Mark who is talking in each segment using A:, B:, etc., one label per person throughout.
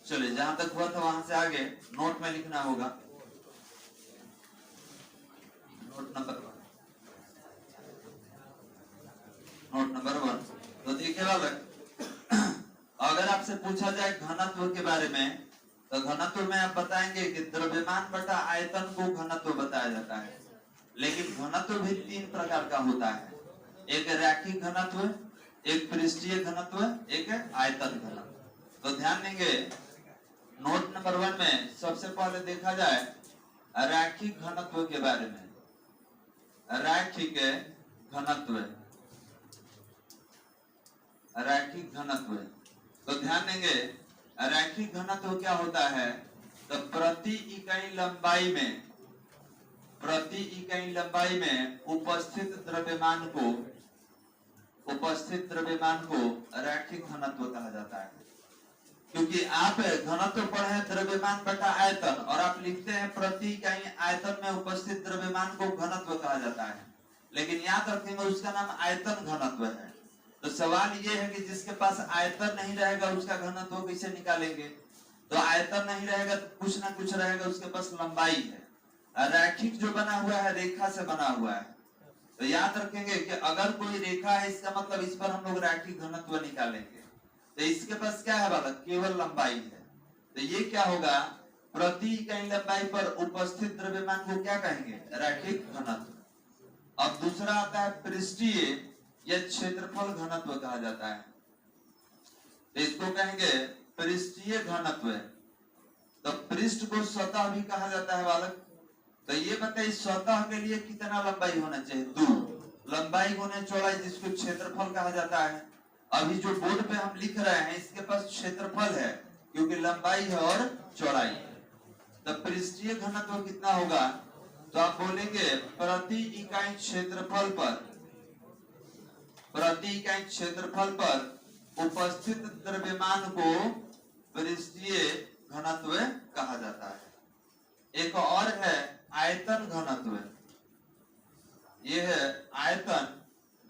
A: चलिए जहां तक हुआ था वहां से आगे नोट में लिखना होगा। Note number 1। तो देखिए बालक, अगर आपसे पूछा जाए घनत्व के बारे में, तो घनत्व में आप बताएंगे कि द्रव्यमान बटा आयतन को घनत्व बताया जाता है। लेकिन घनत्व भी 3 प्रकार का होता है, एक रैखिक घनत्व, एक पृष्ठीय घनत्व, एक आयतन घनत्व। तो ध्यान देंगे, नोट नंबर 1 में सबसे पहले देखा जाए रैखिक घनत्व के बारे में। रैखिक घनत्व, रैखिक घनत्व। तो ध्यान देंगे, रैखिक घनत्व क्या होता है, तो प्रति इकाई लंबाई में उपस्थित द्रव्यमान को रैखिक घनत्व कहा जाता है। क्योंकि आप घनत्व पढ़े द्रव्यमान बटा आयतन और आप लिखते हैं प्रति इकाई आयतन में उपस्थित द्रव्यमान को घनत्व कहा जाता है, लेकिन याद रखेंगे उसका नाम आयतन घनत्व है। तो सवाल ये है कि जिसके पास आयतन नहीं रहेगा उसका घनत्व कैसे निकालेंगे। तो आयतन नहीं रहेगा तो कुछ ना कुछ रहेगा, उसके पास लंबाई है। रैखिक जो बना हुआ है रेखा से बना हुआ है। तो याद रखेंगे कि अगर कोई रेखा है इसका मतलब इस पर हम लोग रैखिक घनत्व निकालेंगे। तो इसके पास क्या है बालक, केवल लंबाई है। तो ये क्या होगा, प्रति इकाई लंबाई पर उपस्थित द्रव्यमान को क्या कहेंगे, रैखिक घनत्व। अब दूसरा आता है पृष्ठीय या क्षेत्रफल घनत्व कहा जाता है। तो इसको कहेंगे पृष्ठीय घनत्व। तो पृष्ठ को सतह भी कहा जाता है बालक। तो ये बताइए सतह के लिए कितना लंबाई होना चाहिए, 2 लंबाई गुने चौड़ाई, जिसको क्षेत्रफल कहा जाता है। अभी जो बोर्ड पे हम लिख रहे हैं इसके पास क्षेत्रफल है, क्योंकि लंबाई है और चौड़ाई है। तो पृष्ठीय घनत्व कितना होगा, तो आप बोलेंगे प्रति इकाई क्षेत्रफल पर उपस्थित द्रव्यमान को पृष्ठीय घनत्व कहा जाता है। एक और है आयतन घनत्व। ये है आयतन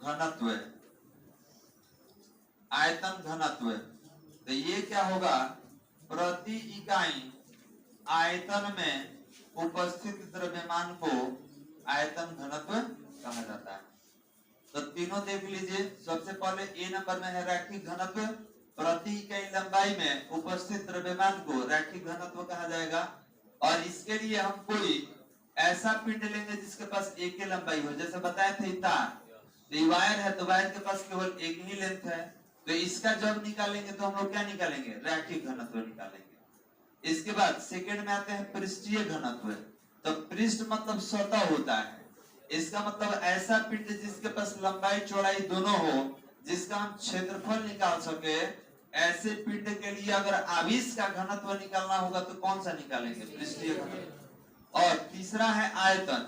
A: घनत्व। आयतन घनत्व, तो ये क्या होगा, प्रति इकाई आयतन में उपस्थित द्रव्यमान को आयतन घनत्व कहा जाता है। तो तीनों देख लीजिए। सबसे पहले ए नंबर में है रैखिक घनत्व, प्रति इकाई लंबाई में उपस्थित द्रव्यमान को रैखिक घनत्व कहा जाएगा। और इसके लिए हम कोई ऐसा पिंड लेंगे जिसके पास एक ही लंबाई हो। जैसे बताए थे तार, वायर है तो वायर के पास केवल एक ही लेंथ है। तो इसका जब निकालेंगे तो हम लोग क्या निकालेंगे, रैखिक घनत्व निकालेंगे। इसके बाद सेकंड में आते हैं पृष्ठीय घनत्व। तो पृष्ठ मतलब सतह होता है। इसका मतलब ऐसा पिंड जिसके पास लंबाई चौड़ाई दोनों हो, जिसका हम क्षेत्रफल निकाल सके। ऐसे पिंड के लिए अगर आवेश का घनत्व निकालना होगा तो कौन सा निकालेंगे, पृष्ठीय घनत्व। और तीसरा है आयतन।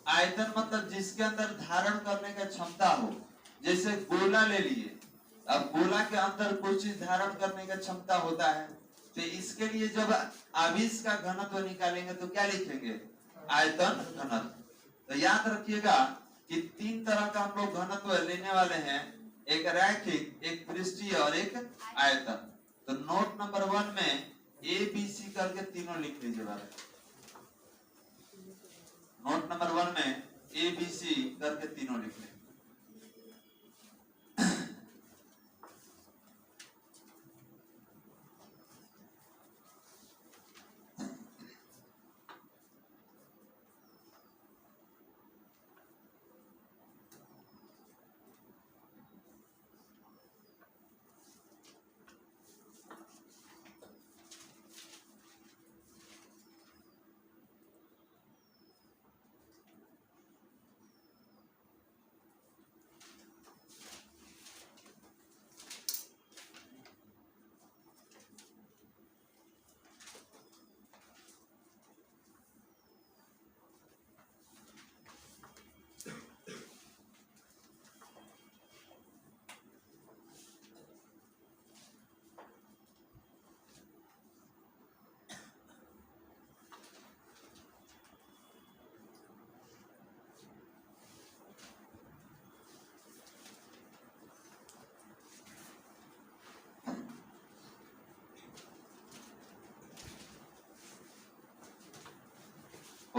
A: आयतन मतलब जिसके अंदर धारण करने का क्षमता हो। जैसे गोला ले लिए, अब गोला के अंदर कोई चीज धारण करने का क्षमता होता है। तो इसके लिए जब आवेश का घनत्व निकालेंगे तो क्या लिखेंगे, आयतन घनत्व। तो याद रखिएगा कि 3 तरह का हम लोग घनत्व लेने वाले हैं, एक रैखिक, एक पृष्ठीय और एक आयतन। तो नोट नंबर 1 में ABC करके तीनों लिख लीजिएगा। नोट नंबर 1 में ABC करके तीनों लिख लीजिए।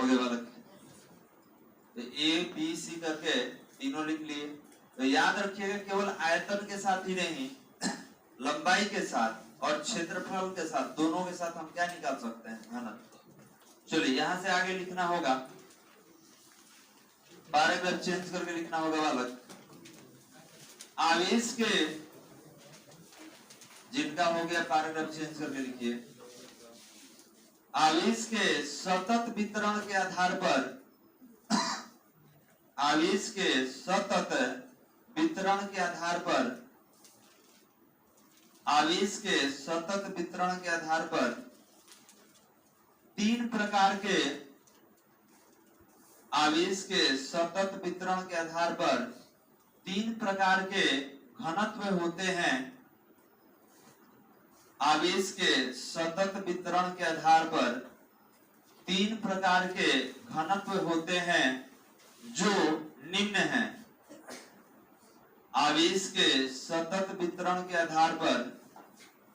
A: हो गया बालक। तो ए बी सी करके तीनों लिख लिए। तो याद रखिएगा केवल आयतन के साथ ही नहीं, लंबाई के साथ और क्षेत्रफल के साथ, दोनों के साथ हम क्या निकाल सकते हैं, घनत्व। चलिए यहां से आगे लिखना होगा, पैराग्राफ चेंज करके लिखना होगा बालक। आवेश के, जिनका हो गया पैराग्राफ चेंज करके लिखिए। आवेश के सतत वितरण के आधार पर, आवेश के सतत वितरण के आधार पर, आवेश के सतत वितरण के आधार पर तीन प्रकार के, आवेश के सतत वितरण के आधार पर तीन प्रकार के घनत्व होते हैं। आवेश के सतत वितरण के आधार पर तीन प्रकार के घनत्व होते हैं जो निम्न हैं। आवेश के सतत वितरण के आधार पर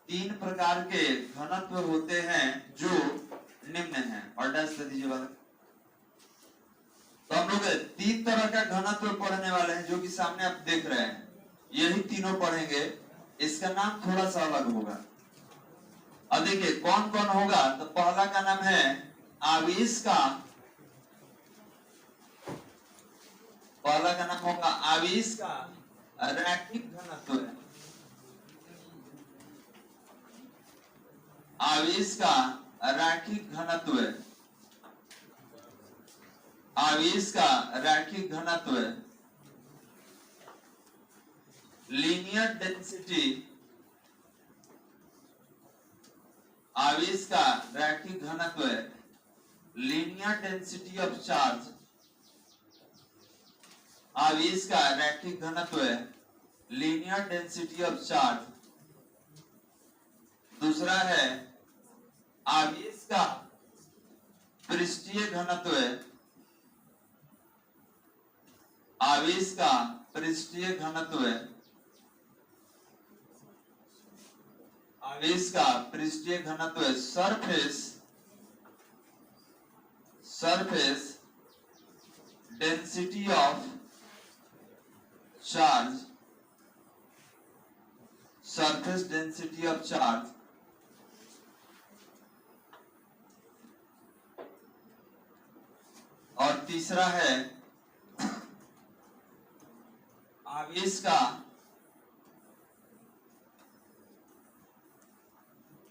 A: तीन प्रकार के घनत्व होते हैं जो निम्न हैं, और डैश दे दीजिए बालक। तो हम लोग तीन तरह का घनत्व पढ़ने वाले हैं, जो कि सामने आप देख रहे हैं, यही तीनों पढ़ेंगे। इसका नाम थोड़ा सा अलग होगा। अब देखिए कौन कौन होगा। तो पहला का नाम है आवेश का, पहला का नाम होगा आवेश का रैखिक घनत्व। आवेश का रैखिक घनत्व, आवेश का रैखिक घनत्व, लीनियर डेंसिटी, आवेश का रैखिक घनत्व, लीनियर डेंसिटी ऑफ चार्ज, आवेश का रैखिक घनत्व, लीनियर डेंसिटी ऑफ चार्ज। दूसरा है आवेश का पृष्ठीय घनत्व, आवेश का पृष्ठीय घनत्व, आवेश का पृष्ठीय घनत्व, surface density of charge, surface density of charge. और तीसरा है आवेश का,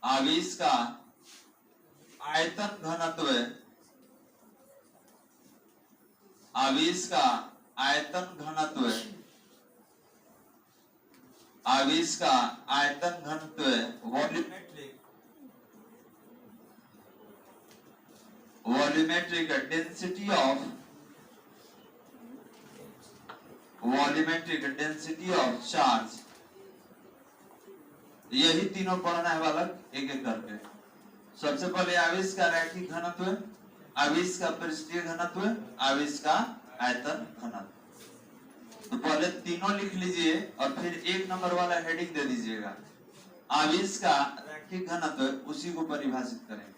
A: आवेश का आयतन घनत्व, आवेश का आयतन घनत्व, आवेश का आयतन घनत्व, volumetric density of, volumetric density of charge. यही तीनों पढ़ना है बालक, एक एक करके। सबसे पहले आवेश का रैखिक घनत्व, आवेश का पृष्ठीय घनत्व, आवेश का आयतन घनत्व। तो पहले तीनों लिख लीजिए और फिर एक नंबर वाला हेडिंग दे दीजिएगा, आवेश का रैखिक घनत्व, उसी को परिभाषित करेंगे।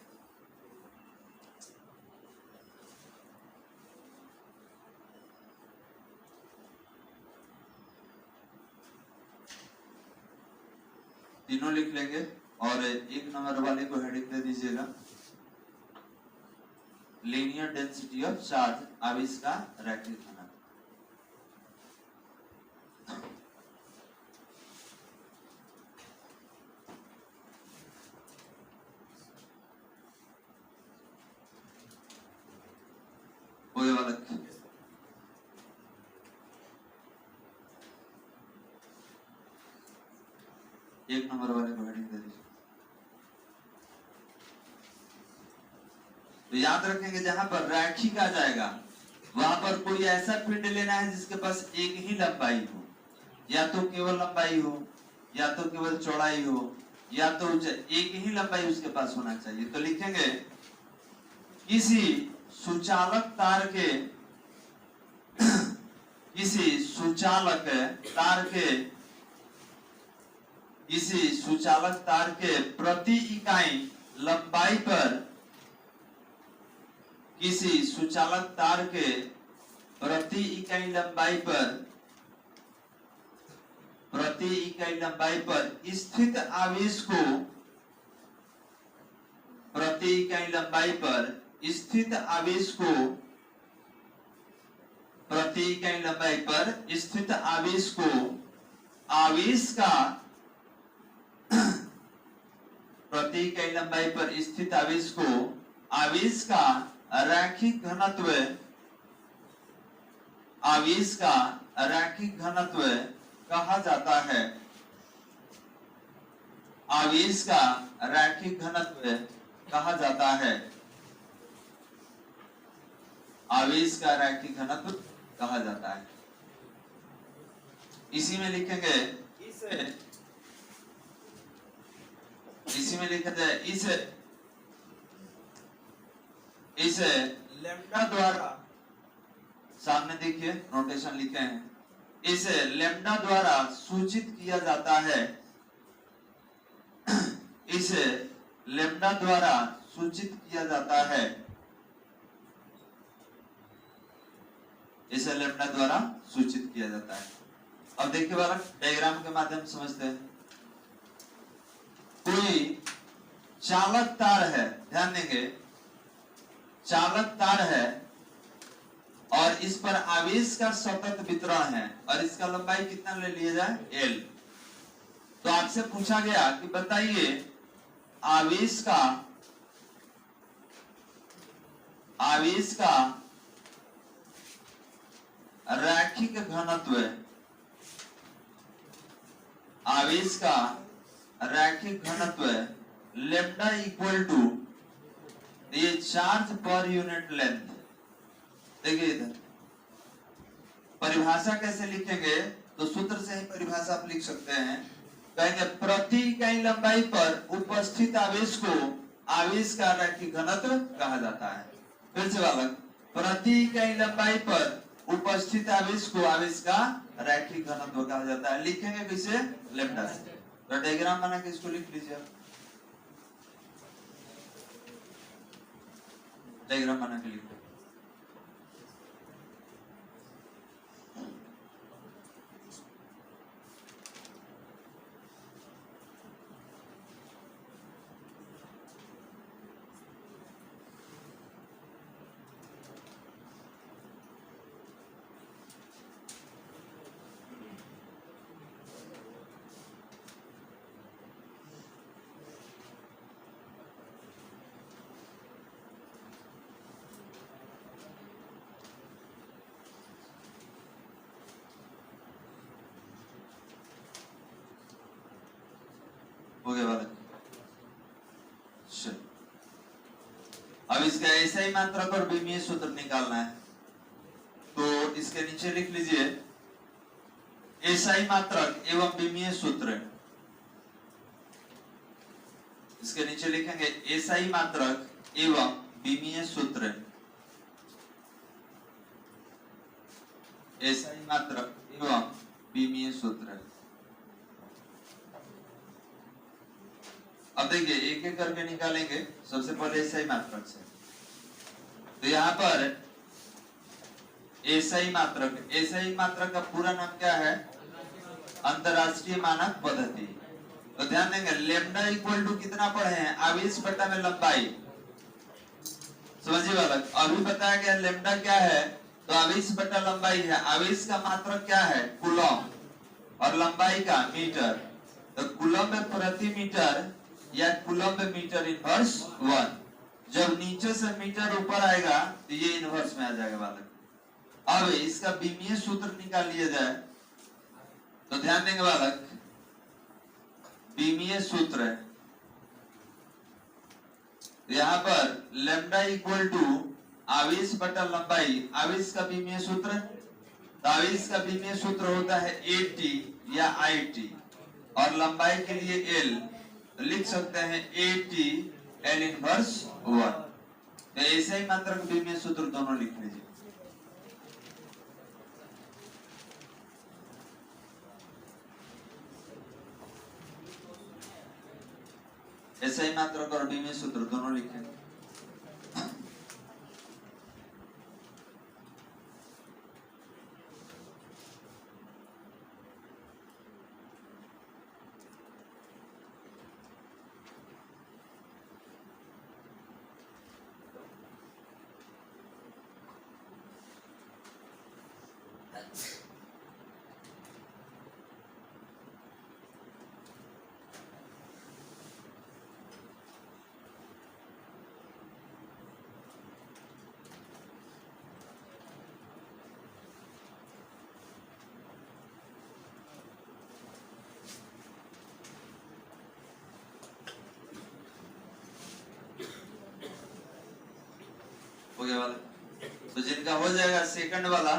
A: तीनों लिख लेंगे और एक नंबर वाले को हेडिंग दे दीजिएगा, लीनियर डेंसिटी ऑफ चार्ज, आवेश का रैखिक घनत्व। कोई वाला एक नंबर वाले को हेडिंग दे दीजिए। तो याद रखेंगे जहां पर रैखिक आ जाएगा वहां पर कोई ऐसा पिंड लेना है जिसके पास एक ही लंबाई हो, या तो केवल लंबाई हो, या तो केवल चौड़ाई हो, या तो एक ही लंबाई उसके पास होना चाहिए। तो लिखेंगे किसी सुचालक तार के, किसी सुचालक तार के, किसी सुचालक तार के प्रति इकाई लंबाई पर किसी सुचालक तार के प्रति इकाई लंबाई पर स्थित आवेश को प्रति इकाई लंबाई पर स्थित आवेश को प्रति इकाई लंबाई पर स्थित आवेश को आवेश का प्रति इकाई लंबाई पर स्थित आवेश को आवेश का रैखिक घनत्व आवेश का रैखिक घनत्व कहा जाता है। आवेश का रैखिक घनत्व कहा जाता है। आवेश का रैखिक घनत्व कहा जाता है। इसी में लिखेंगे इसी में लिखा जाए इसे लैम्डा द्वारा, सामने देखिए नोटेशन लिखे हैं, इसे लैम्डा द्वारा सूचित किया जाता है। इसे लैम्डा द्वारा सूचित किया जाता है। इसे लैम्डा द्वारा सूचित किया जाता है। अब देखिए वाला डायग्राम के माध्यम से समझते हैं। कोई चालक तार है, ध्यान देंगे, चालक तार है और इस पर आवेश का सतत वितरण है और इसका लंबाई कितना ले लिया जाए, L। तो आपसे पूछा गया कि बताइए आवेश का रैखिक घनत्व, आवेश का रैखिक घनत्व लैम्डा इक्वल टू ये चार्ज पर यूनिट लेंथ। देखिए इधर परिभाषा कैसे लिखेंगे, तो सूत्र से ही परिभाषा आप लिख सकते हैं। कहेंगे प्रति इकाई लंबाई पर उपस्थित आवेश को आवेश का रैखिक घनत्व कहा जाता है। फिर से बालक, प्रति इकाई लंबाई पर उपस्थित आवेश को आवेश का रैखिक घनत्व कहा जाता है। लिखेंगे कैसे, लैम्डा से। तो डायग्राम बना के इसको लिख लीजिए। डायग्राम बना के लिखो। हो गया वाला। अब इसका ऐसा ही मात्रक और विमीय सूत्र निकालना है। तो इसके नीचे लिख लीजिए एसआई मात्रक एवं विमीय सूत्र। इसके नीचे लिखेंगे एसआई मात्रक एवं विमीय सूत्र। एसआई मात्रक एवं विमीय सूत्र। अब देखिए एक एक करके निकालेंगे। सबसे पहले एसआई मात्रक से। तो यहाँ पर एसआई मात्रक का पूरा नाम क्या है, अंतरराष्ट्रीय मानक पद्धति। तो ध्यान देंगे लैम्डा इक्वल टू कितना पढ़े हैं, आवेश बटा में लंबाई। समझिए बालक, अभी बताया गया लैम्डा क्या है, तो आवेश बटा लंबाई है। आवेश का मात्रक क्या है, कूलम, और लंबाई का मीटर। तो कूलम प्रति मीटर या कूलम मीटर इनवर्स 1। जब नीचे से मीटर ऊपर आएगा तो ये इनवर्स में आ जाएगा बालक। अब इसका विमीय सूत्र निकाल लिया जाए। तो ध्यान देंगे बालक, विमीय सूत्र है यहाँ पर लैम्डा इक्वल टू आवेश बटा लंबाई। आवेश का विमीय सूत्र, तो आवेश का विमीय सूत्र होता है AT या IT, और लंबाई के लिए L। तो लिख सकते हैं AT L इनवर्स 1। तो ऐसे ही मात्रक विमीय सूत्र दोनों लिख लीजिए। ऐसे ही मात्रक और विमीय सूत्र दोनों लिखें। गया वाला। तो जिनका हो जाएगा सेकंड वाला,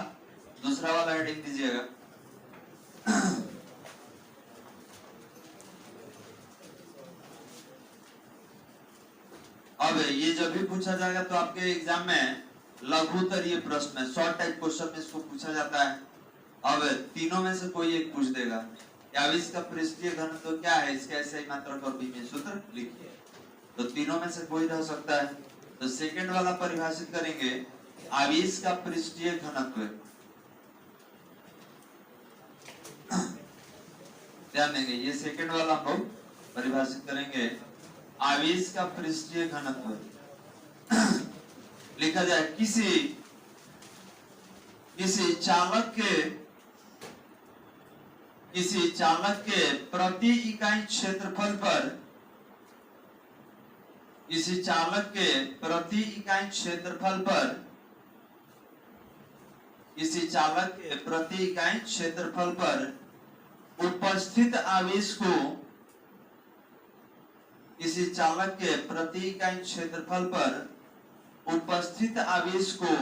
A: दूसरा वाला हेडिंग दीजिएगा। अब ये जब भी पूछा जाएगा तो आपके एग्जाम में लघुत्तरीय प्रश्न है, शॉर्ट टाइप क्वेश्चन में इसको पूछा जाता है। अब तीनों में से कोई एक पूछ देगा, आवेश का पृष्ठीय घनत्व तो क्या है, इसका ऐसे ही मात्रक और बीमीय सूत्र लिखिए। तो तीनों में से कोई रह सकता है। तो सेकंड वाला परिभाषित करेंगे, आवेश का पृष्ठीय घनत्व। ध्यान देंगे, ये सेकंड वाला हम लोग परिभाषित करेंगे, आवेश का पृष्ठीय घनत्व। लिखा जाए किसी चालक के प्रति इकाई क्षेत्रफल पर, किसी चालक के प्रति इकाई क्षेत्रफल पर, किसी चालक के प्रति इकाई क्षेत्रफल पर उपस्थित आवेश को, किसी चालक के प्रति इकाई क्षेत्रफल पर उपस्थित आवेश को,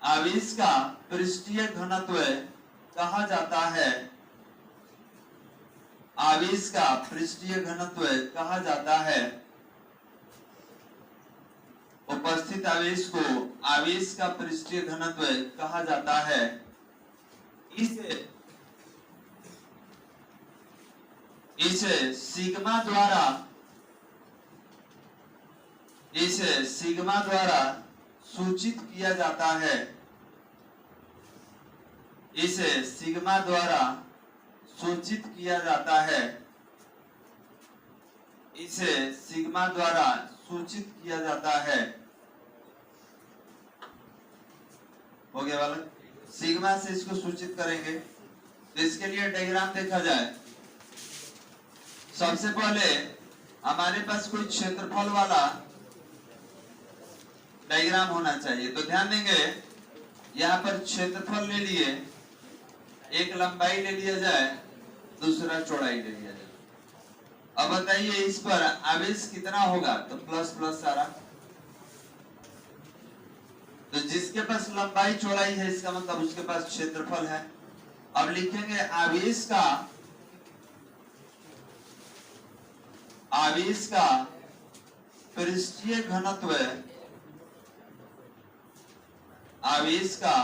A: आवेश का पृष्ठीय घनत्व कहा जाता है। आवेश का पृष्ठीय घनत्व कहा जाता है। उपस्थित आवेश को आवेश का पृष्ठीय घनत्व कहा जाता है। इसे सिग्मा द्वारा सूचित किया जाता है। इसे सिग्मा द्वारा सूचित किया जाता है। इसे सिग्मा द्वारा सूचित किया जाता है। हो गया वाला, सिग्मा से इसको सूचित करेंगे। तो इसके लिए डायग्राम देखा जाए। सबसे पहले हमारे पास कोई क्षेत्रफल वाला डायग्राम होना चाहिए। तो ध्यान देंगे, यहाँ पर क्षेत्रफल ले लिए, एक लंबाई ले लिया जाए, दूसरा चौड़ाई ले लिया जाए। अब बताइए इस पर आवेश कितना होगा, तो प्लस प्लस सारा। तो जिसके पास लंबाई चौड़ाई है इसका मतलब उसके पास क्षेत्रफल है। अब लिखेंगे आवेश का पृष्ठीय घनत्व, आवेश का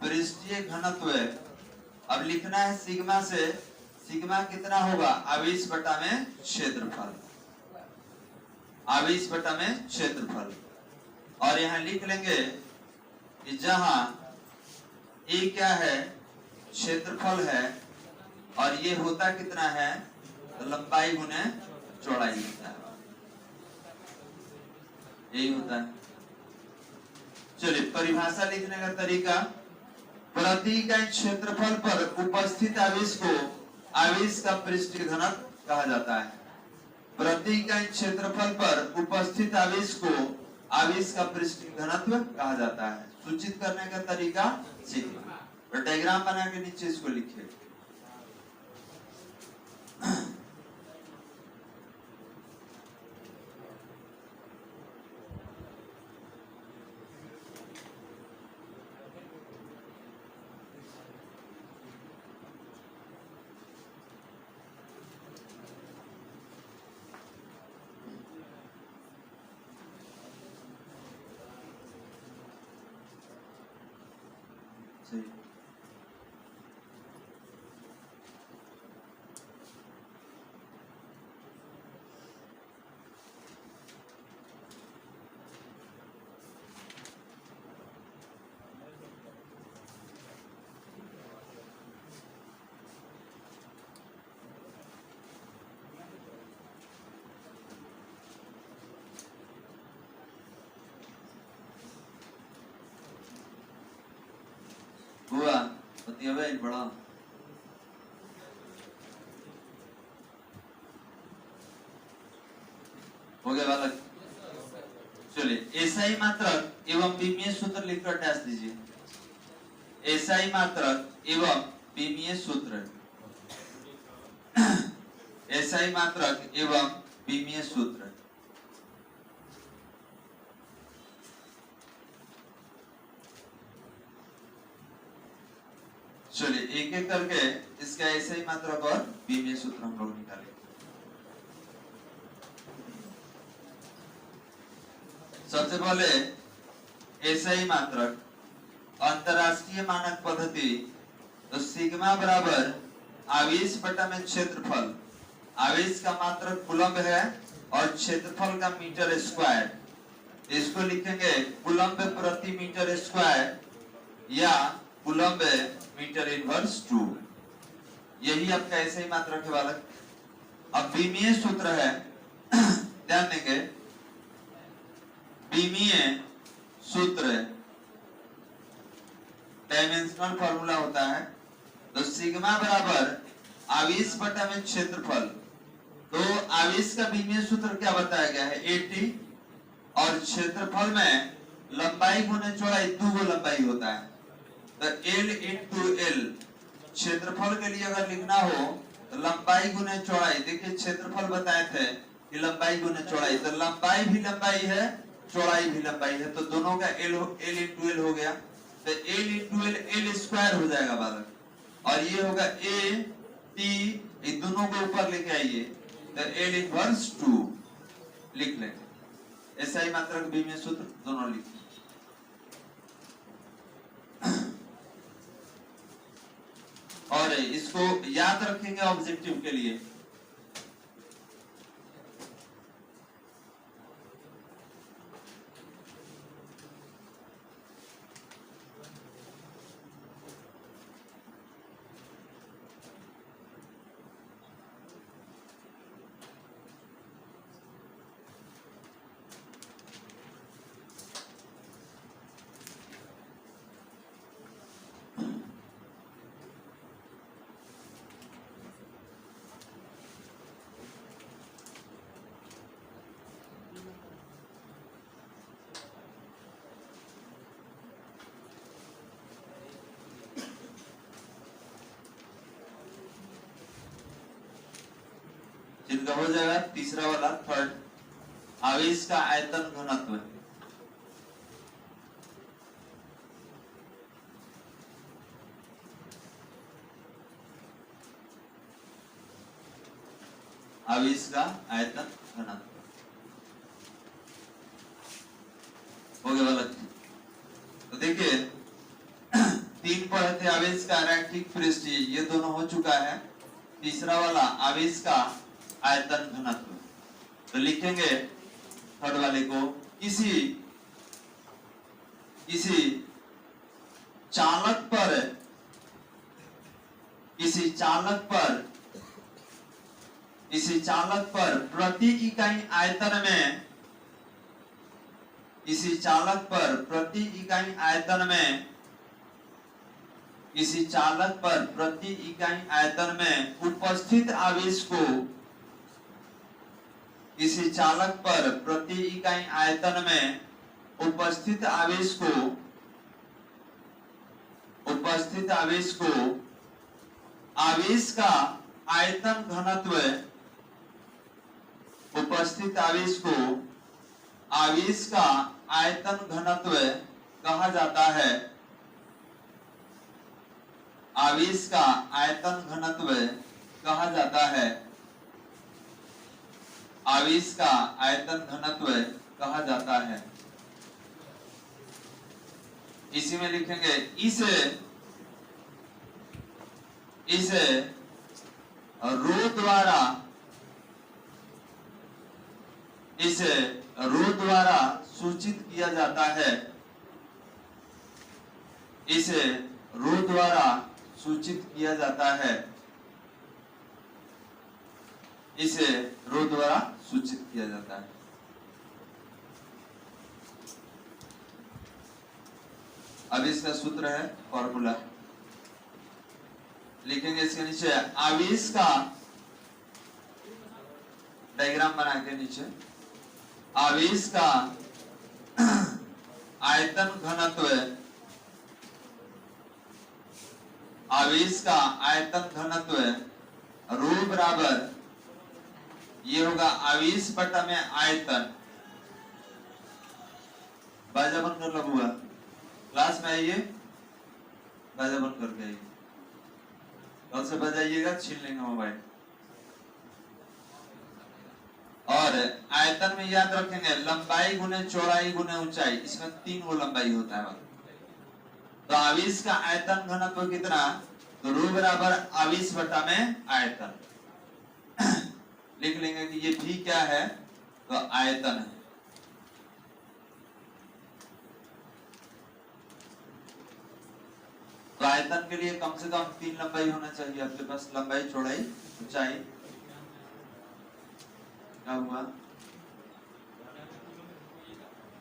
A: पृष्ठीय घनत्व। अब लिखना है सिग्मा से, सिग्मा कितना होगा, आवेश बटा में क्षेत्रफल, आवेश बटा में क्षेत्रफल। और यहां लिख लेंगे कि जहां ए क्या है, क्षेत्रफल है, और ये होता कितना है, तो लंबाई गुने चौड़ाई होता है, यही होता है। चलिए परिभाषा लिखने का तरीका, प्रति इकाई क्षेत्रफल पर उपस्थित आवेश को आवेश का पृष्ठीय घनत्व कहा जाता है। प्रति इकाई क्षेत्रफल पर उपस्थित आवेश को आवेश का पृष्ठीय घनत्व कहा जाता है। सूचित करने का तरीका सिग्मा। और डायग्राम बना के नीचे इसको लिखिए। हुआ बड़ा हो गया वाला। चलिए एसआई मात्रक एवं बीमीय सूत्र लिखकर डैश दीजिए। एसआई मात्रक एवं बीमीय सूत्र एसआई मात्रक एवं बीमीय सूत्र। चलिए एक एक करके इसका एसआई मात्रक और बीमीय सूत्र हम लोग निकालेंगे। सबसे पहले एसआई मात्रक अंतरराष्ट्रीय मानक पद्धति, तो सिग्मा बराबर आवेश बटा में क्षेत्रफल, आवेश का मात्रक कूलम्ब है और क्षेत्रफल का मीटर स्क्वायर, इसको लिखेंगे कूलम्ब प्रति मीटर स्क्वायर या कूलम्ब मीटर इनवर्स 2। यही आपका एसआई मात्रक है बालक। अब बीमीय सूत्र है, ध्यान देंगे बीमीय सूत्र डायमेंशनल फॉर्मूला होता है, तो सिग्मा बराबर आवेश बटा में क्षेत्रफल, तो आवेश का बीमीय सूत्र क्या बताया गया है 80 और क्षेत्रफल में लंबाई गुने चौड़ाई 2 गो लंबाई होता है, तो L इंटू L। क्षेत्रफल के लिए अगर लिखना हो तो लंबाई गुने चौड़ाई, देखिए क्षेत्रफल बताए थे कि लंबाई गुने चौड़ाई, तो लंबाई भी लंबाई है चौड़ाई भी लंबाई है, तो दोनों का L इंटू L हो गया, तो L इंटू L स्क्वायर हो जाएगा बालक, और ये होगा A T, ये दोनों को ऊपर लेके आइए, तो L इनवर्स 2 लिख लेंगे। एसआई मात्रक बीमीय सूत्र दोनों लिख, और इसको याद रखेंगे ऑब्जेक्टिव के लिए। जिनका हो जाएगा तीसरा वाला थर्ड, आवेश का आयतन घनत्व। आवेश का आयतन घनत्व हो गया वाला। तो देखिए 3 पढ़े थे आवेश का रैखिक पृष्ठीय, ये दोनों हो चुका है। तीसरा वाला आवेश का आयतन घनत्व, तो लिखेंगे थर्ड वाले को, किसी चालक पर प्रति इकाई आयतन में, किसी चालक पर प्रति इकाई आयतन में उपस्थित आवेश को, किसी चालक पर प्रति इकाई आयतन में उपस्थित आवेश को आवेश का आयतन घनत्व, उपस्थित आवेश को आवेश का आयतन घनत्व कहा जाता है। आवेश का आयतन घनत्व कहा जाता है, आवेश का आयतन घनत्व कहा जाता है। इसी में लिखेंगे इसे रो द्वारा सूचित किया जाता है, इसे रो द्वारा सूचित किया जाता है, इसे रो द्वारा सूचित किया जाता है। अब इसका सूत्र है फॉर्मूला, लिखेंगे इसके नीचे आवेश का डायग्राम बना के नीचे आवेश का आयतन घनत्व, आवेश का आयतन घनत्व रो बराबर ये होगा आवेश बटा में आयतन। बाजा बंद कर लगूंगा, क्लास में आइए, बाजा बंद करके आइए, कल से बजाइएगा, छीन लेंगे मोबाइल। और आयतन में याद रखेंगे लंबाई गुने चौड़ाई गुने ऊंचाई, इसमें 3 गो लंबाई होता है। तो आवेश का आयतन घनत्व कितना, तो रो बराबर आवेश बटा में आयतन। लिख लेंगे कि ये भी क्या है, तो आयतन है। तो आयतन के लिए कम से कम 3 लंबाई होना चाहिए आपके पास, लंबाई चौड़ाई ऊंचाई। क्या हुआ,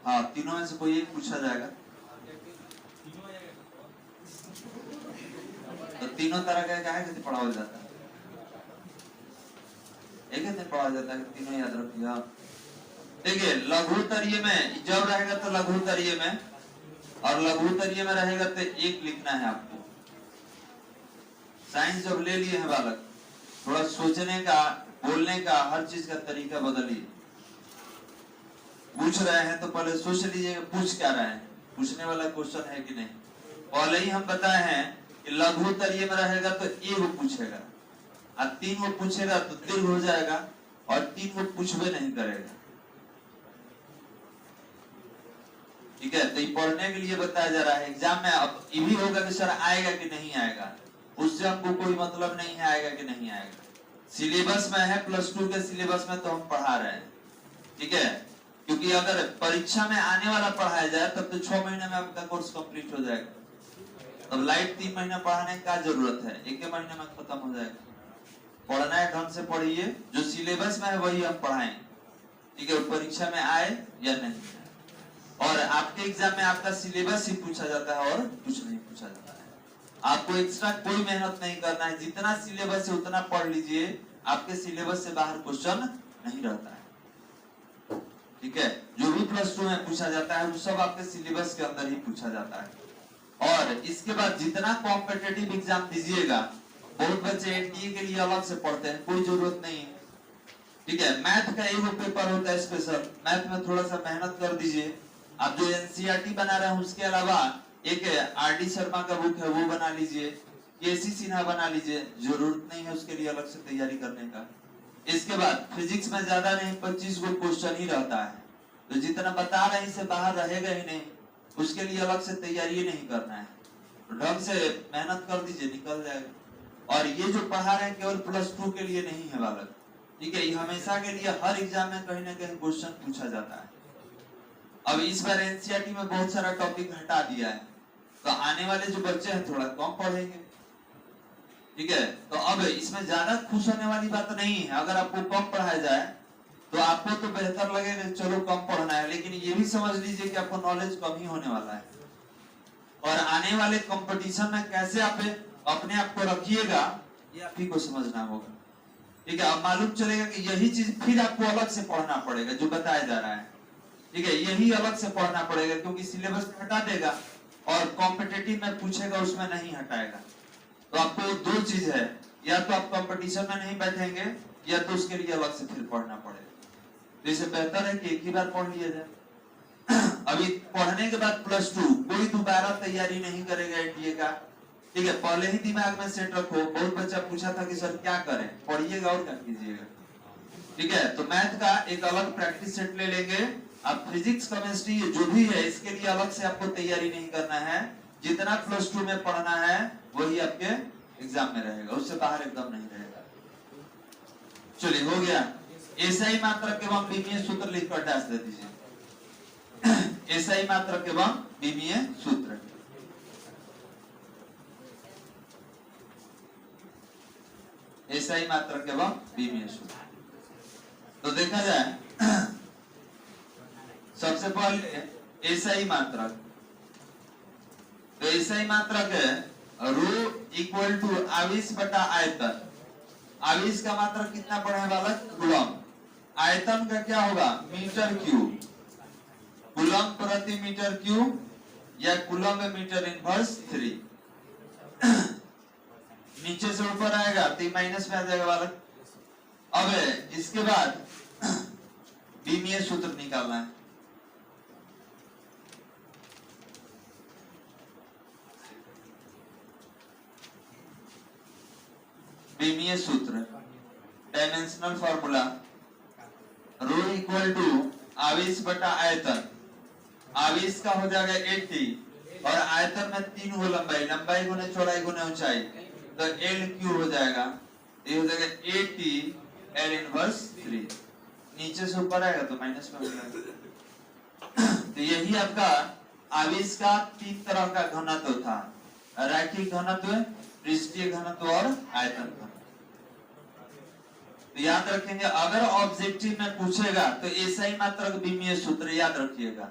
A: हाँ तीनों में से कोई एक पूछा जाएगा, तो तीनों तरह का क्या है, कैसे पढ़ाया जाता है, एक दिन पढ़ा जाता है, तीनों याद रखिए। देखिए लघुत्तरीय में जब रहेगा तो लघुत्तरीय में, और लघुत्तरीय में रहेगा तो एक लिखना है आपको। साइंस जब ले लिए हैं बालक, थोड़ा सोचने का, बोलने का, हर चीज का तरीका बदलिए। पूछ रहे हैं तो पहले सोच लीजिएगा पूछ क्या रहे हैं, पूछने वाला क्वेश्चन है कि नहीं। पहले ही हम बताए हैं कि लघुत्तरीय में रहेगा तो एक पूछेगा, और 3 को पूछेगा तो दीर्घ हो जाएगा, और 3 को पूछबे नहीं करेगा। ठीक है, तो ये पढ़ने के लिए बताया जा रहा है। एग्जाम में अब ये भी होगा कि सर आएगा कि नहीं आएगा, उससे हमको कोई मतलब नहीं है आएगा कि नहीं आएगा। सिलेबस में है, +2 के सिलेबस में तो हम पढ़ा रहे हैं, ठीक है। क्योंकि अगर परीक्षा में आने वाला पढ़ाया जाए तब तो 6 महीने में आपका कोर्स कंप्लीट हो जाएगा। तब लाइट 3 महीना पढ़ाने की क्या जरूरत है, 1 महीने में खत्म हो जाएगा। पढ़ना है ढंग से पढ़िए, जो सिलेबस में है वही हम पढ़ाएं, ठीक है। परीक्षा में आए या नहीं, और आपके एग्जाम में आपका सिलेबस ही पूछा जाता है और कुछ नहीं पूछा जाता है। आपको एक्स्ट्रा कोई मेहनत नहीं करना है, जितना सिलेबस है उतना पढ़ लीजिए, आपके सिलेबस से बाहर क्वेश्चन नहीं रहता है, ठीक है। जो भी +2 में पूछा जाता है वो सब आपके सिलेबस के अंदर ही पूछा जाता है। और इसके बाद जितना कॉम्पिटिटिव एग्जाम दीजिएगा, बहुत बच्चे एनडीए के लिए अलग से पढ़ते हैं, कोई जरूरत नहीं है, ठीक है। मैथ का एक पेपर होता है स्पेशल, मैथ में थोड़ा सा मेहनत कर दीजिए। आप जो एनसीईआरटी बना रहे हैं उसके अलावा एक आरडी शर्मा का बुक है वो बना लीजिए, केसी सिन्हा बना लीजिए, जरूरत नहीं है उसके लिए अलग से तैयारी करने का। इसके बाद फिजिक्स में ज्यादा नहीं 25 गो क्वेश्चन ही रहता है, तो जितना बता रहे हैं इससे बाहर रहेगा ही नहीं, उसके लिए अलग से तैयारी नहीं करना है, ढंग से मेहनत कर दीजिए, निकल जाएगा। और ये जो पढ़ा रहे हैं केवल +2 के लिए नहीं है बालक, ठीक है। ये हमेशा के लिए हर एग्जाम में कहीं ना कहीं क्वेश्चन पूछा जाता है। अब इस बार एनसीईआरटी में बहुत सारा टॉपिक हटा दिया है, तो आने वाले जो बच्चे हैं थोड़ा कम पढ़ेंगे, ठीक है। तो अब इसमें ज्यादा खुश होने वाली बात नहीं है। अगर आपको कम पढ़ाया जाए तो आपको तो बेहतर लगेगा चलो कम पढ़ना है, लेकिन ये भी समझ लीजिए कि आपको नॉलेज कम ही होने वाला है। और आने वाले कंपटीशन में कैसे आप अपने आप को रखिएगा ये आप ही को समझना होगा, ठीक है। अब मालूम चलेगा कि यही चीज फिर आपको अलग से पढ़ना पड़ेगा जो बताया जा रहा है, ठीक है। यही अलग से पढ़ना पड़ेगा क्योंकि सिलेबस हटा देगा और कॉम्पिटिटिव में पूछेगा उसमें नहीं हटाएगा। तो आपको 2 चीज है, या तो आप कंपटीशन में नहीं बैठेंगे या तो उसके लिए अलग से फिर पढ़ना पड़ेगा। तो इससे बेहतर है कि एक ही बार पढ़ लिया जाए। अभी पढ़ने के बाद +2 कोई दोबारा तैयारी नहीं करेगा एनडीए का, ठीक है। पहले ही दिमाग में सेट रखो। बहुत बच्चा पूछा था कि सर क्या करें, पढ़िएगा और क्या कीजिएगा, ठीक है। तो मैथ का एक अलग प्रैक्टिस सेट ले लेंगे आप। फिजिक्स केमिस्ट्री जो भी है इसके लिए अलग से आपको तैयारी नहीं करना है, जितना +2 में पढ़ना है वही आपके एग्जाम में रहेगा, उससे बाहर एकदम नहीं रहेगा। चलिए हो गया। एसआई मात्रक एवं विमीय सूत्र लिखकर डाल दे दीजिए। एसआई मात्रक एवं विमीय सूत्र, एसआई मात्रक एवं विमीय सूत्र। तो देखा जाए सबसे पहले एसआई मात्रक, तो एसआई मात्रक है ρ = आवेश बटा आयतन। आवेश का मात्रक कितना पढ़े बालक, कूलम। आयतन का क्या होगा, मीटर क्यूब। कूलम प्रति मीटर क्यूब या कूलम मीटर इनवर्स 3। नीचे से ऊपर आएगा तो माइनस में आ जाएगा बालक, अब इसके बाद बीमीय सूत्र निकालना है। बीमीय सूत्र dimensional formula rho equal to आवेश बटा आयतन। आवेश का हो जाएगा 80 और आयतन में 3 हो लंबाई, लंबाई गुने चौड़ाई गुने ऊंचाई, तो एल क्यू हो जाएगा। ये हो जाएगा 80 एल इनवर्स 3। नीचे से ऊपर आएगा तो माइनस में हो जाएगा। तो यही आपका आवेश का 3 तरह का घनत्व था, रैखिक घनत्व, पृष्ठीय घनत्व और आयतन घनत्व। तो याद रखेंगे, अगर ऑब्जेक्टिव में पूछेगा तो एसआई मात्रक बीमीय सूत्र याद रखिएगा।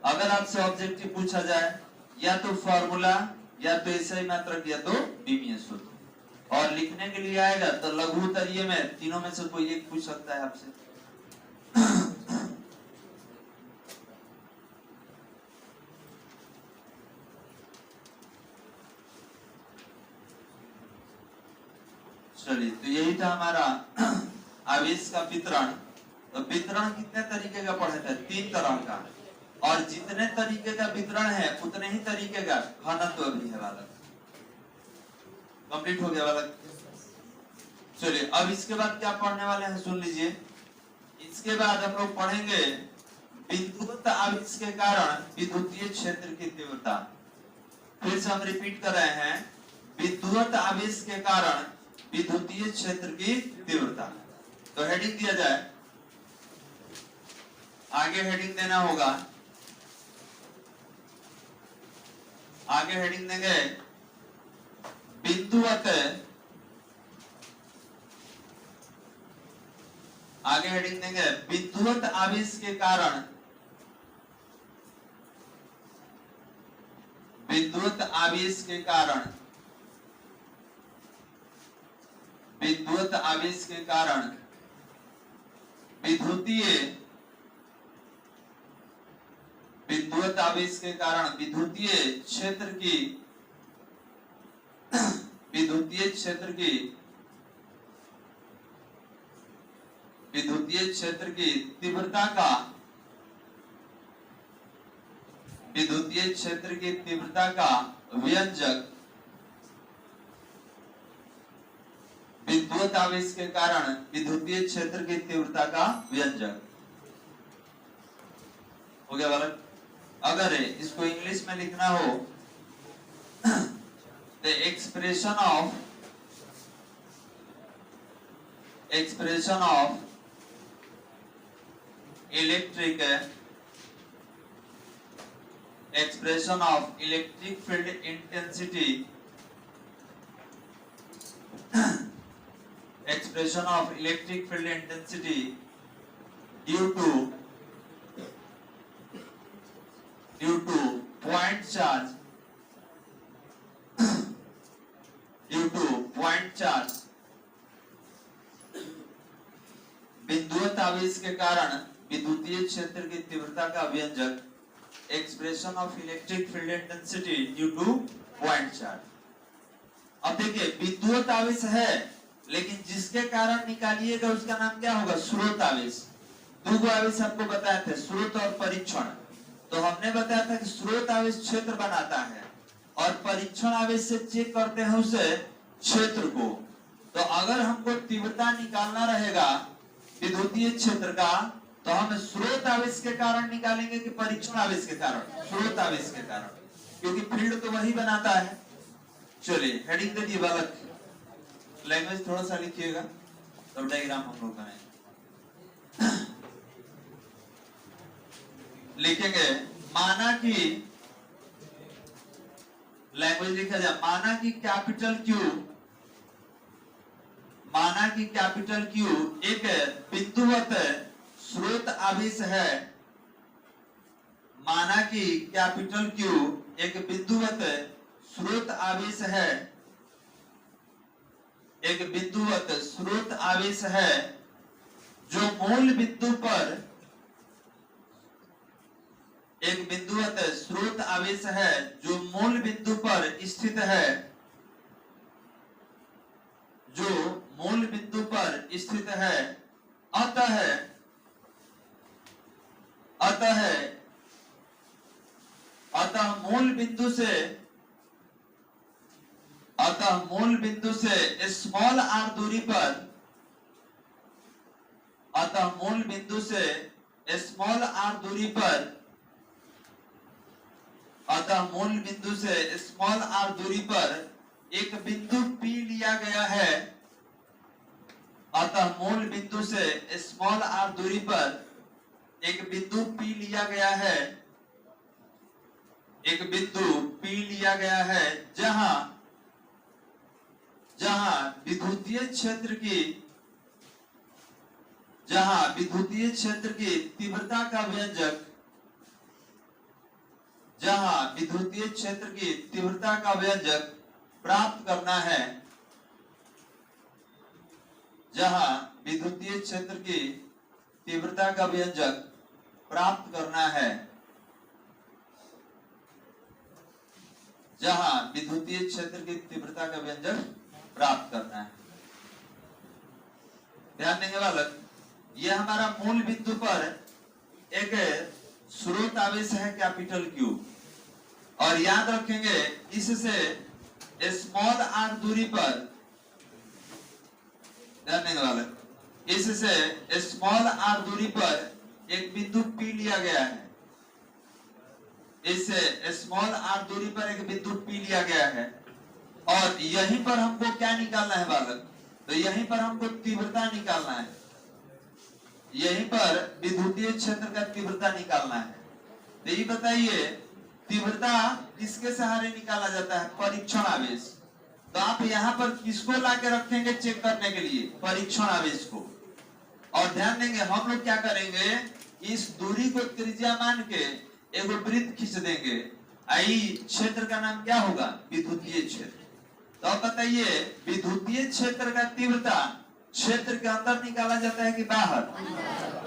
A: अगर आपसे ऑब्जेक्टिव पूछा जाए या तो फॉर्मूला या तो एसआई मात्रक या तो बीमीय सूत्र, और लिखने के लिए आएगा तो लघु उत्तरीय में तीनों में से कोई एक पूछ सकता है आपसे। चलिए, तो यही था हमारा आवेश का वितरण। तो वितरण कितने तरीके का पढ़े थे? 3 तरह का, और जितने तरीके का वितरण है उतने ही तरीके का घनत्व भी है बालक। कंप्लीट हो गया बालक। चलिए, अब इसके बाद क्या पढ़ने वाले हैं सुन लीजिए। इसके बाद हम लोग पढ़ेंगे विद्युत आवेश के कारण विद्युतीय क्षेत्र की तीव्रता। फिर से हम रिपीट कर रहे हैं, विद्युत आवेश के कारण विद्युतीय क्षेत्र की तीव्रता। तो हेडिंग दिया जाए, आगे हेडिंग देना होगा। आगे हेडिंग देंगे विद्युत, आगे हेडिंग देंगे विद्युत आवेश के कारण, विद्युत आवेश के कारण, विद्युत आवेश के कारण विद्युतीय, विद्युत आवेश के कारण विद्युतीय क्षेत्र की, विद्युतीय क्षेत्र की, विद्युतीय क्षेत्र की तीव्रता का, विद्युतीय क्षेत्र की तीव्रता का व्यंजक, विद्युत आवेश के कारण विद्युतीय क्षेत्र की तीव्रता का व्यंजक। हो गया बालक। अगर इसको इंग्लिश में लिखना हो, the expression of, expression of electric, expression of electric field intensity, expression of electric field intensity due to point charge, due to point charge, विद्युत आवेश के कारण विद्युतीय क्षेत्र की तीव्रता का व्यंजक, expression of electric field intensity due two point charge. अब देखिए, विद्युत आवेश है लेकिन जिसके कारण निकालिएगा उसका नाम क्या होगा? स्रोत आवेश। 2 आवेश आपको बताए थे, स्रोत और परीक्षण। तो हमने बताया था कि स्रोत आवेश क्षेत्र बनाता है और परीक्षण आवेश से चेक करते हैं उसे क्षेत्र को। तो अगर हमको तीव्रता निकालना रहेगा विद्युतीय क्षेत्र का, तो हम स्रोत आवेश के कारण निकालेंगे कि परीक्षण आवेश के कारण? स्रोत आवेश के कारण, क्योंकि फील्ड तो वही बनाता है। चलिए, हेडिंग दे दिए बालक। लैंग्वेज थोड़ा सा लिखिएगा, तब डायग्राम हम लोग बनाएंगे। लिखेंगे, माना कि, लैंग्वेज लिखा जाए, माना कि कैपिटल क्यू, माना कि कैपिटल क्यू एक बिंदुवत स्रोत आवेश है। माना कि कैपिटल क्यू एक बिंदुवत स्रोत आवेश है, एक बिंदुवत स्रोत आवेश है जो मूल बिंदु पर, एक बिंदुवत स्रोत आवेश है जो मूल बिंदु पर स्थित है, जो मूल बिंदु पर स्थित है। अतः मूल बिंदु से स्मॉल आर दूरी पर एक बिंदु P लिया गया है। अतः मूल बिंदु से स्मॉल आर दूरी पर एक बिंदु P लिया गया है, जहां विद्युतीय क्षेत्र की तीव्रता का व्यंजक प्राप्त करना है। जहां विद्युतीय क्षेत्र की तीव्रता का व्यंजक प्राप्त करना है। ध्यान देंगे बालक, यह हमारा मूल बिंदु पर एक स्रोत आवेश है कैपिटल Q, और याद रखेंगे इससे स्मॉल आर दूरी पर, ध्यान देंगे बालक, इससे स्मॉल आर दूरी पर एक बिंदु P लिया गया है। और यहीं पर हमको क्या निकालना है बालक? तो यहीं पर हमको तीव्रता निकालना है। यहीं पर विद्युतीय क्षेत्र का तीव्रता निकालना है। तो ये बताइए, तीव्रता किसके सहारे निकाला जाता है? परीक्षण आवेश। तो आप यहाँ पर किसको लाके रखेंगे चेक करने के लिए? परीक्षण आवेश को। और ध्यान देंगे हम लोग क्या करेंगे, इस दूरी को त्रिज्या मान के एक वृत्त खींच देंगे। आई क्षेत्र का नाम क्या होगा? विद्युतीय क्षेत्र। तो अब बताइए, विद्युतीय क्षेत्र का तीव्रता क्षेत्र के अंदर निकाला जाता है कि बाहर?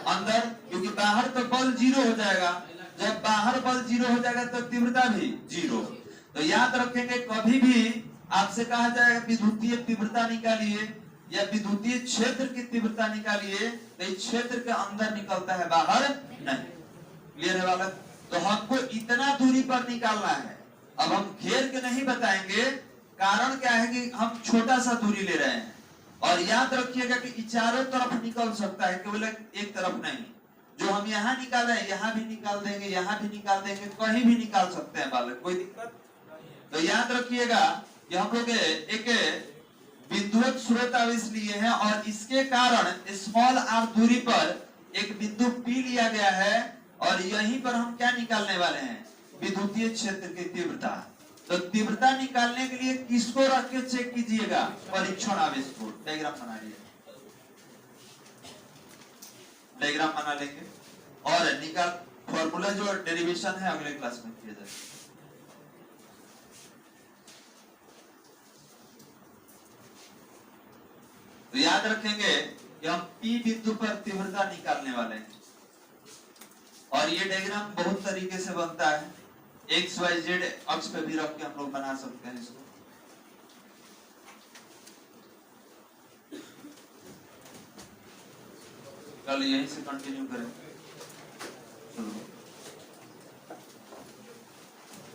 A: अंदर, क्योंकि बाहर तो बल 0 हो जाएगा। जब बाहर बल 0 हो जाएगा तो तीव्रता भी 0। तो याद रखेंगे, कभी भी आपसे कहा जाएगा विद्युतीय तीव्रता निकालिए या विद्युतीय क्षेत्र की तीव्रता निकालिए, तो इस क्षेत्र के अंदर निकलता है, बाहर नहीं। क्लियर है बालक? तो हमको इतना दूरी पर निकालना है। अब हम घेर के नहीं बताएंगे, कारण क्या है कि हम छोटा सा दूरी ले रहे हैं। और याद रखिएगा कि चारों तरफ निकल सकता है, केवल एक तरफ नहीं। जो हम यहाँ निकाले यहाँ भी निकाल देंगे, यहाँ भी निकाल देंगे, कहीं भी निकाल सकते हैं बालक, कोई दिक्कत? तो याद रखिएगा कि हम लोग एक विद्युत स्रोत आवेश लिए हैं और इसके कारण स्मॉल आर दूरी पर एक बिंदु P लिया गया है। और यहीं पर हम क्या निकालने वाले हैं? विद्युतीय क्षेत्र की तीव्रता। तो तीव्रता निकालने के लिए किसको रख के चेक कीजिएगा? परीक्षण आवेश को। डायग्राम बना लीजिए, डायग्राम बना लेंगे और निकाल फॉर्मूला जो डेरिवेशन है अगले क्लास में किया जाएगा। तो याद रखेंगे कि हम P बिंदु पर तीव्रता निकालने वाले हैं। और ये डायग्राम बहुत तरीके से बनता है, XYZ अक्ष पे भी रख के हम लोग बना सकते हैं इसको। कल यहीं से कंटिन्यू करें।